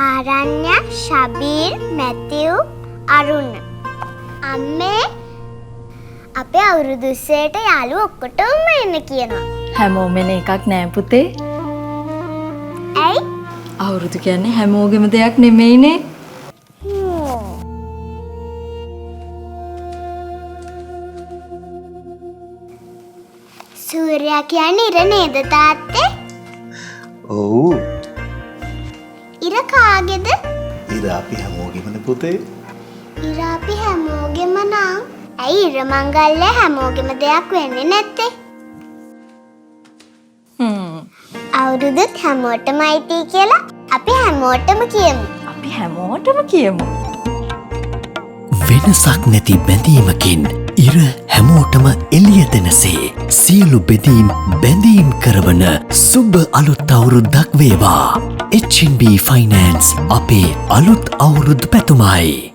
ආරණ්‍ය, ශබීර්, මැතිව්, අරුණ. අම්මේ අපේ අවුරුදු උත්සවයට යාළුවෝ ඔක්කොටම එන්න කියනවා. හැමෝම එන එකක් නෑ පුතේ. ඇයි? අවුරුදු කියන්නේ හැමෝගෙම දෙයක් නෙමෙයිනේ. සූර්යා කියන්නේ ඉර නේද තාත්තේ? ඔව්. ඉර කාගේද? ඉර අපි හැමෝගෙමනේ පුතේ. ඉර අපි හැමෝගෙම නම් ඇයි ඉර මංගල්‍ය හැමෝගෙම දෙයක් වෙන්නේ නැත්තේ? අවුරුදුත් හැමෝටම අයිති කියලා අපි හැමෝටම කියමු. අපි හැමෝටම කියමු. වෙනසක් නැති බැඳීමකින් ඉර හැමෝටම එළිය දෙනසේ සියලු බෙදීම් බැඳීම් කරවන සුබ අලුත් අවුරුද්දක් වේවා. HNB ෆයිනෑන්ස් අපේ අලුත් අවුරුදු පැතුමයි.